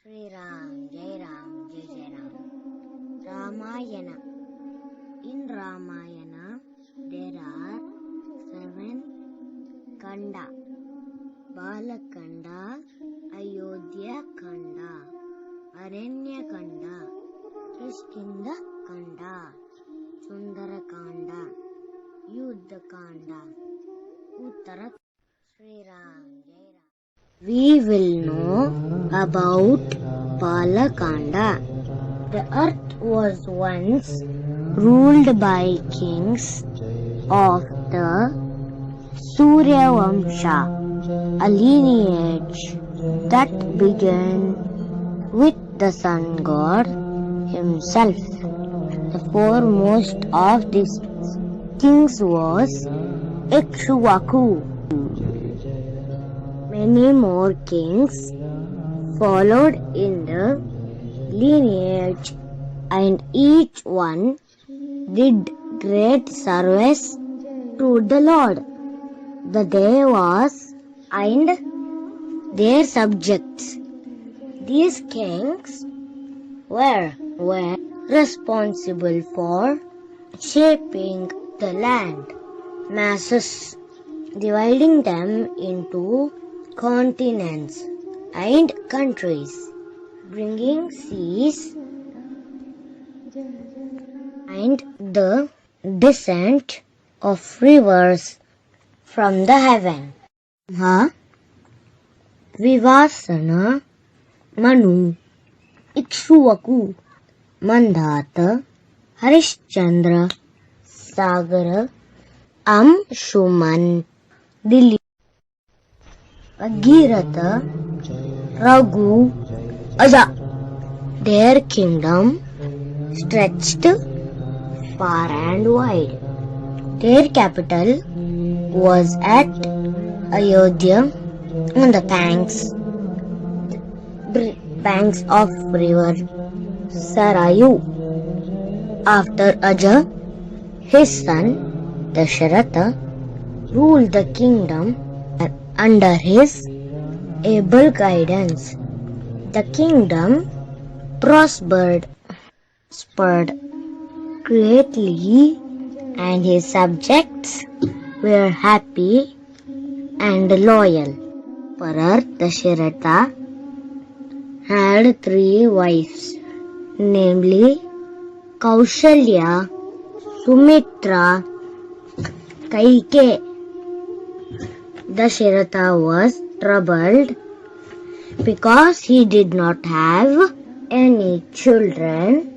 SriRam, Jai Ram, Jai Jai Ram. Ramayana. In Ramayana, there are 7 Kanda. Bala Kanda, Ayodhya Kanda, Arayana Kanda, Kishkinda Kanda, Sundara Kanda, Yuddha Kanda, Uttar SriRam, Jai Ram. We will know about Bala Kanda. The earth was once ruled by kings of the Surya Vamsha, a lineage that began with the sun god himself. The foremost of these kings was Ikshvaku. Many more kings followed in the lineage, and each one did great service to the Lord, the Devas, and their subjects. These kings were responsible for shaping the land masses, dividing them into continents and countries, bringing seas and the descent of rivers from the heaven. Vivasana, Manu, Ikshvaku, Mandata, Harishchandra, Sagara, Shuman, Dilip, Bhagiratha, Raghu, Aja. Their kingdom stretched far and wide. Their capital was at Ayodhya on the banks of river Sarayu. After Aja, his son Dasharatha ruled the kingdom under his able guidance. The kingdom prospered greatly, and his subjects were happy and loyal. Emperor Dasharatha had 3 wives, namely Kaushalya, Sumitra, Kaikeyi. Dasharatha was troubled because he did not have any children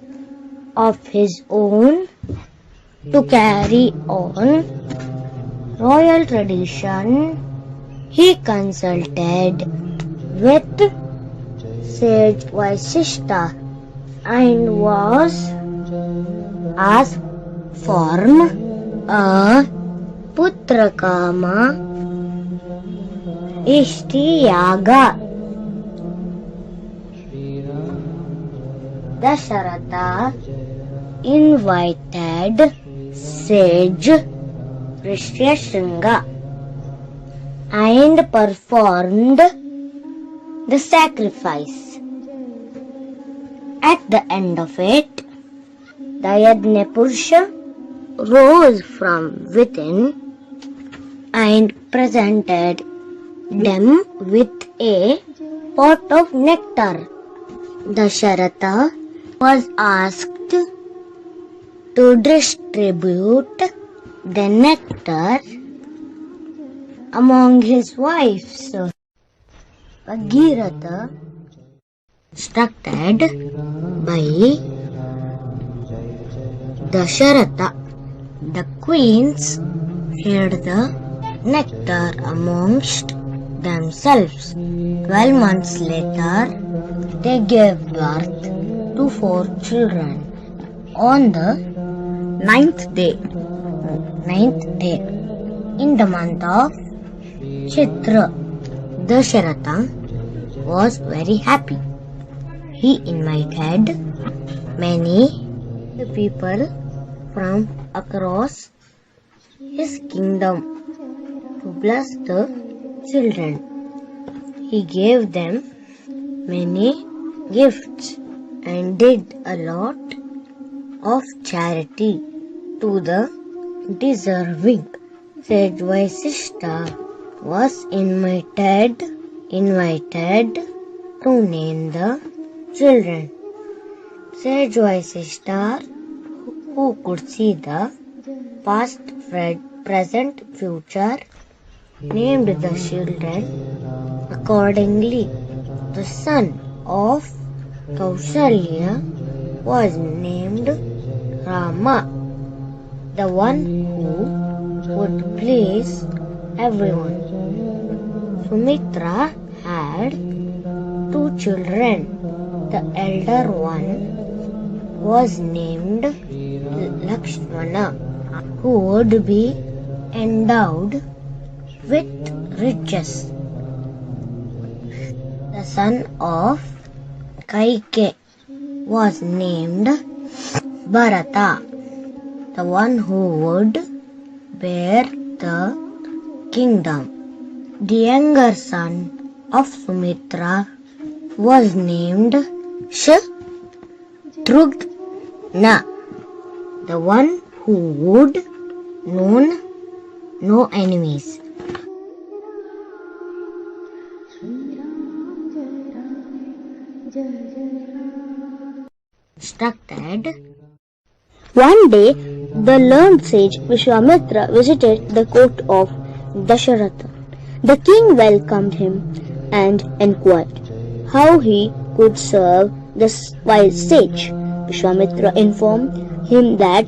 of his own to carry on royal tradition. He consulted with sage Vasishtha and was asked for a Putrakama Ishtiyaga. Dasharatha invited sage Rishyasringa and performed the sacrifice. At the end of it, the Yajna-purusha rose from within and presented them with a pot of nectar. Dasharatha was asked to distribute the nectar among his wives. Bhagiratha, instructed by Dasharatha, the queens shared the nectar amongst themselves. 12 months later, they gave birth to 4 children. On the 9th day, in the month of Chitra, Dasharatha was very happy. He invited many people from across his kingdom to bless the children. He gave them many gifts and did a lot of charity to the deserving. Sage Vasishtha was invited to name the children. Sage Vasishtha, who could see the past, present, future, named the children accordingly. The son of Kausalya was named Rama, the one who would please everyone. Sumitra had 2 children. The elder one was named Lakshmana, who would be endowed with riches. The son of Kaikeyi was named Bharata, the one who would bear the kingdom. The younger son of Sumitra was named Shatrugna, the one who would know no enemies. Instructed. One day, the learned sage Vishwamitra visited the court of Dasharatha. The king welcomed him and inquired how he could serve the wise sage. Vishwamitra informed him that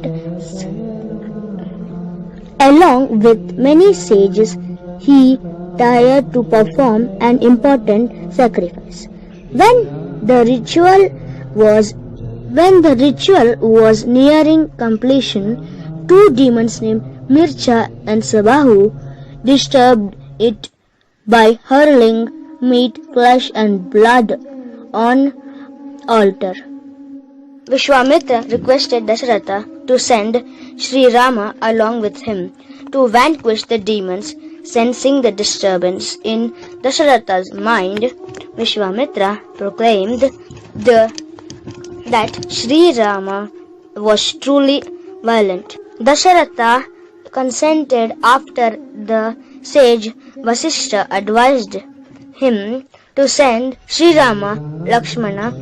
along with many sages, he desired to perform an important sacrifice. When the ritual was nearing completion, 2 demons named Mircha and Sabahu disturbed it by hurling meat, flesh and blood on altar. Vishwamitra requested Dasharatha to send SriRama along with him to vanquish the demons. Sensing the disturbance in Dasharatha's mind, Vishwamitra proclaimed that SriRama was truly violent. Dasharatha consented after the sage Vasishtha advised him to send SriRama. Lakshmana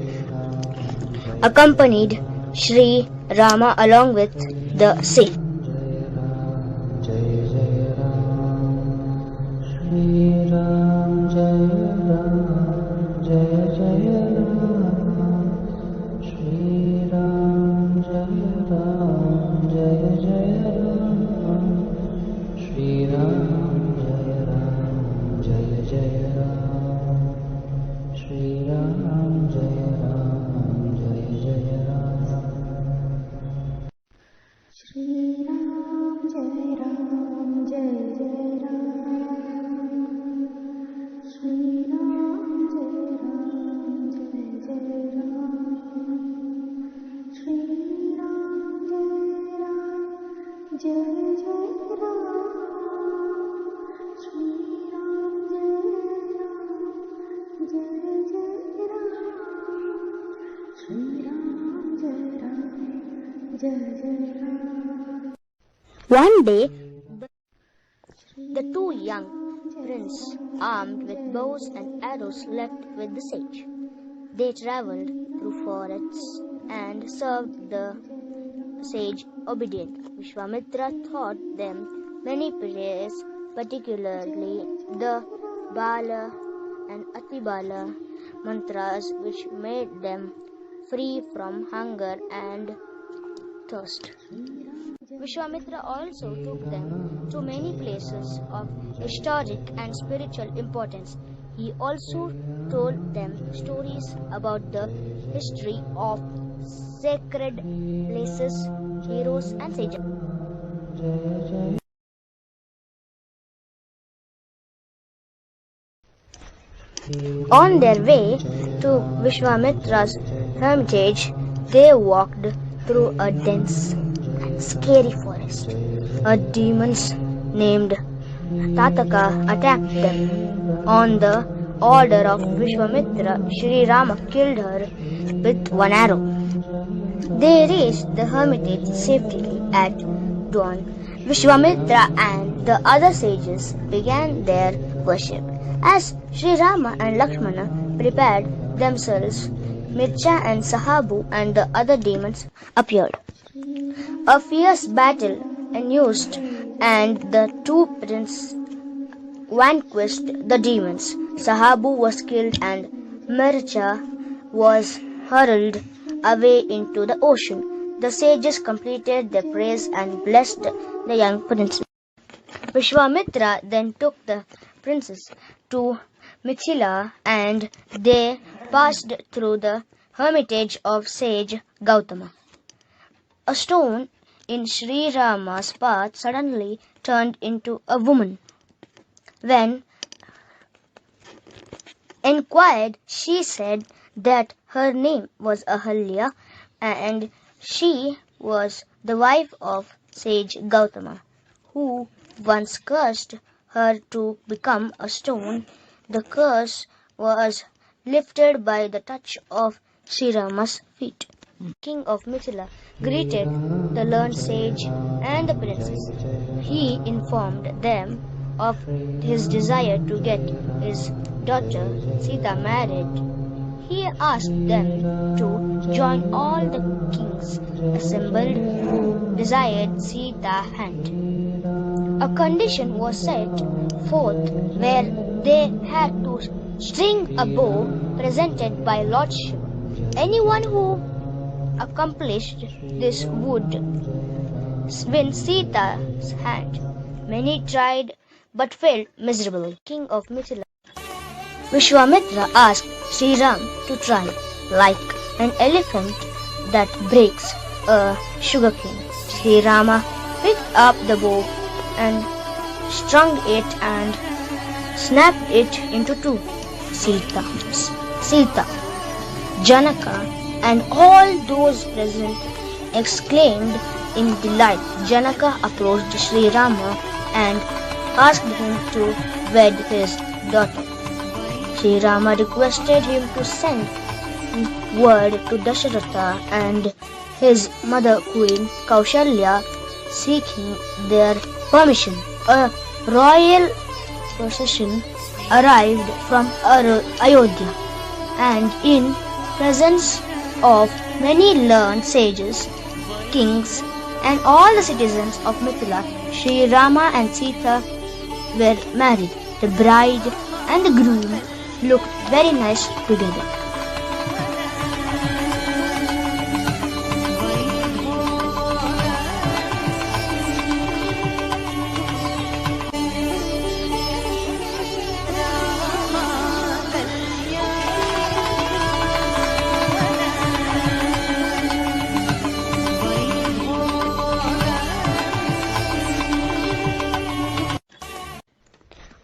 accompanied SriRama along with the sage. One day, the 2 young princes, armed with bows and arrows, left with the sage. They travelled through forests and served the sage obediently. Vishwamitra taught them many prayers, particularly the Bala and Atibala mantras, which made them free from hunger and thirst. Vishwamitra also took them to many places of historic and spiritual importance. He also told them stories about the history of sacred places, heroes and sages. On their way to Vishwamitra's hermitage, they walked through a dense and scary forest. A demon named Tataka attacked them. On the order of Vishwamitra, Sri Rama killed her with one arrow. They reached the hermitage safely at dawn. Vishwamitra and the other sages began their worship. As Sri Rama and Lakshmana prepared themselves, Mircha and Sahabu and the other demons appeared. A fierce battle ensued, and the two princes vanquished the demons. Sahabu was killed and Mircha was hurled away into the ocean. The sages completed their prayers and blessed the young prince. Vishwamitra then took the princes to Mithila, and they passed through the hermitage of sage Gautama. A stone in Sri Rama's path suddenly turned into a woman. When inquired, she said that her name was Ahalya and she was the wife of sage Gautama, who once cursed her to become a stone. The curse was lifted by the touch of Sri Rama's feet. King of Mithila greeted the learned sage and the princess. He informed them of his desire to get his daughter Sita married. He asked them to join all the kings assembled who desired Sita's hand. A condition was set forth where they had to string a bow presented by Lord Shiva. Anyone who accomplished this would win Sita's hand. Many tried but failed miserably. King of Mithila Vishwamitra asked SriRam to try, like an elephant that breaks a sugarcane. Sri Rama picked up the bow and strung it and snapped it into two. Sita, Janaka, and all those present exclaimed in delight. Janaka approached Sri Rama and asked him to wed his daughter. Sri Rama requested him to send word to Dasharatha and his mother Queen Kaushalya seeking their permission. A royal procession arrived from Ayodhya, and in presence of many learned sages, kings, and all the citizens of Mithila, Sri Rama and Sita were married. The bride and the groom looked very nice together.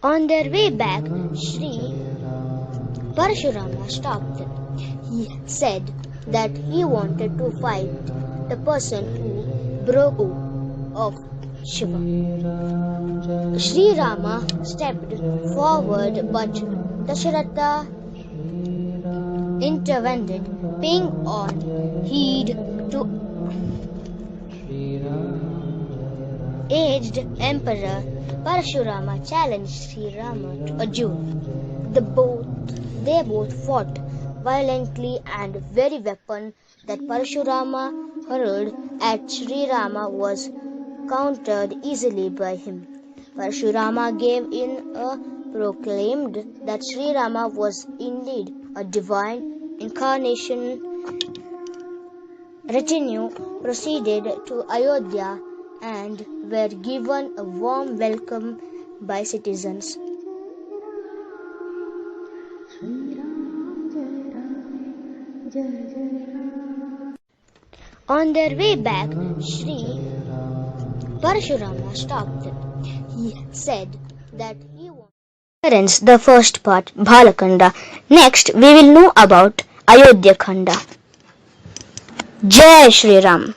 On their way back, Sri Parashurama stopped them. He said that he wanted to fight the person who broke of Shiva. Sri Rama stepped forward, but Dasharatha intervened, paying on heed to aged Emperor Parashurama challenged Sri Rama to a duel. They both fought violently, and the very weapon that Parashurama hurled at Sri Rama was countered easily by him. Parashurama gave in and proclaimed that Sri Rama was indeed a divine incarnation. Retinue proceeded to Ayodhya and were given a warm welcome by citizens. On their way back, Sri Parashurama stopped them. He said that he wanted. Parents, the first part, Bala Kanda. Next, we will know about Ayodhya Kanda. Jai Shri Ram.